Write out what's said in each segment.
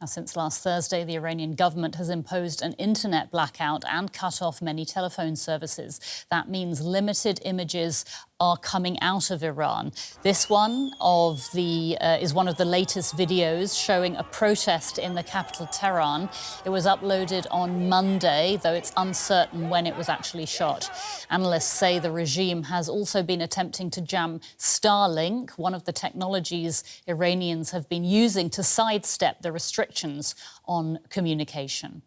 Now, since last Thursday, the Iranian government has imposed an internet blackout and cut off many telephone services. That means limited images are coming out of Iran. This one is one of the latest videos showing a protest in the capital, Tehran. It was uploaded on Monday, though it's uncertain when it was actually shot. Analysts say the regime has also been attempting to jam Starlink, one of the technologies Iranians have been using to sidestep the restrictions on communication.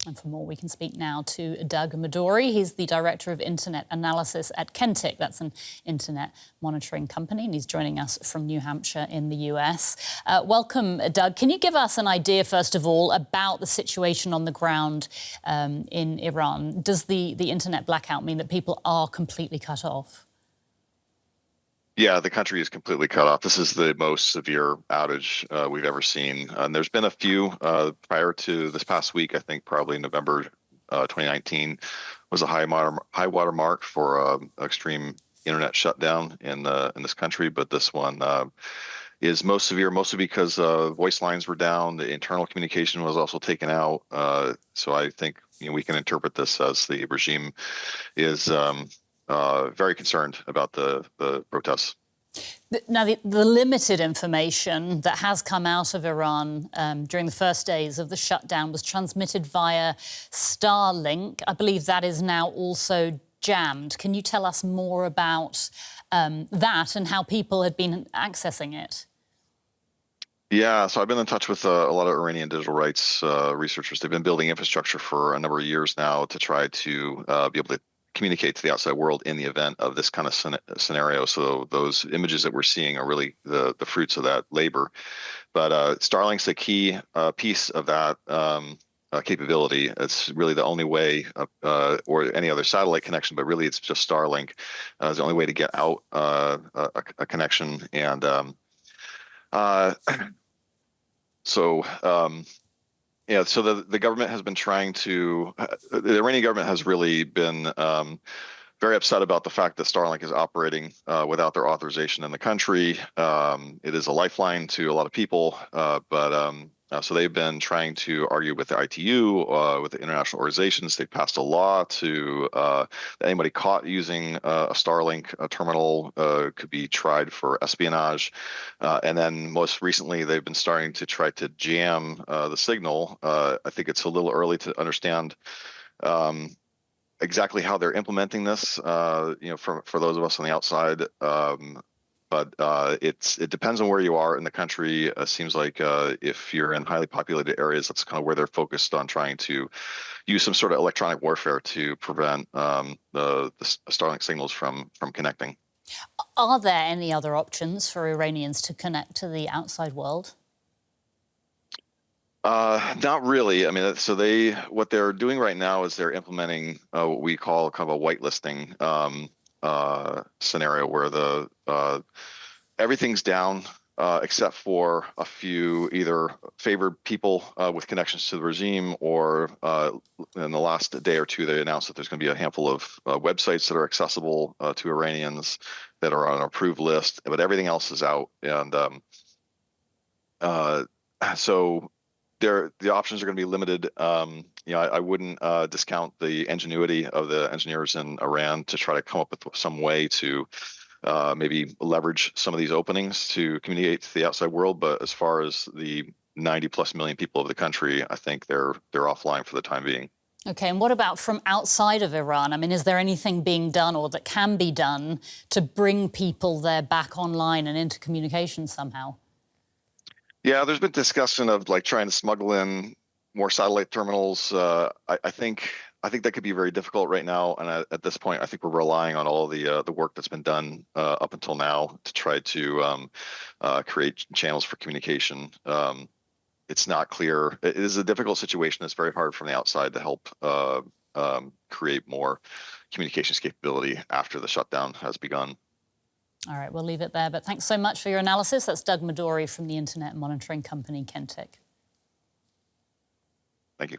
And for more, we can speak now to Doug Madory. He's the Director of Internet Analysis at Kentik. That's an internet monitoring company, and he's joining us from New Hampshire in the US. Welcome, Doug. Can you give us an idea, first of all, about the situation on the ground in Iran? Does the internet blackout mean that people are completely cut off? Yeah, the country is completely cut off. This is the most severe outage we've ever seen. And there's been a few prior to this past week. I think probably November 2019 was a high water mark for extreme internet shutdown in this country. But this one is most severe, mostly because voice lines were down. The internal communication was also taken out. So I think we can interpret this as the regime is very concerned about the protests. Now, the limited information that has come out of Iran during the first days of the shutdown was transmitted via Starlink. I believe that is now also jammed. Can you tell us more about that and how people had been accessing it? Yeah, so I've been in touch with a lot of Iranian digital rights researchers. They've been building infrastructure for a number of years now to try to be able to communicate to the outside world in the event of this kind of scenario. So those images that we're seeing are really the fruits of that labor. But Starlink's a key piece of that capability. It's really the only way, or any other satellite connection, but really it's just Starlink is the only way to get out a connection. And yeah, so the government has been trying to, the Iranian government has really been very upset about the fact that Starlink is operating without their authorization in the country. It is a lifeline to a lot of people, so they've been trying to argue with the ITU, with the international organizations. They passed a law to that anybody caught using a Starlink terminal could be tried for espionage. And then most recently, they've been starting to try to jam the signal. I think it's a little early to understand exactly how they're implementing this, for those of us on the outside. But it depends on where you are in the country. It seems like if you're in highly populated areas, that's kind of where they're focused on trying to use some sort of electronic warfare to prevent the Starlink signals from connecting. Are there any other options for Iranians to connect to the outside world? Not really. I mean, so what they're doing right now is they're implementing what we call kind of a whitelisting scenario where everything's down except for a few either favored people with connections to the regime, or in the last day or two, they announced that there's going to be a handful of websites that are accessible to Iranians that are on an approved list, but everything else is out. And so the options are going to be limited. I wouldn't discount the ingenuity of the engineers in Iran to try to come up with some way to maybe leverage some of these openings to communicate to the outside world. But as far as the 90+ million people of the country, I think they're offline for the time being. Okay, and what about from outside of Iran? I mean, is there anything being done or that can be done to bring people there back online and into communication somehow? Yeah, there's been discussion of trying to smuggle in more satellite terminals. I think that could be very difficult right now. And at this point, I think we're relying on all the work that's been done up until now to try to create channels for communication. It's not clear. It is a difficult situation. It's very hard from the outside to help create more communications capability after the shutdown has begun. All right, we'll leave it there. But thanks so much for your analysis. That's Doug Madory from the internet monitoring company Kentik. Thank you.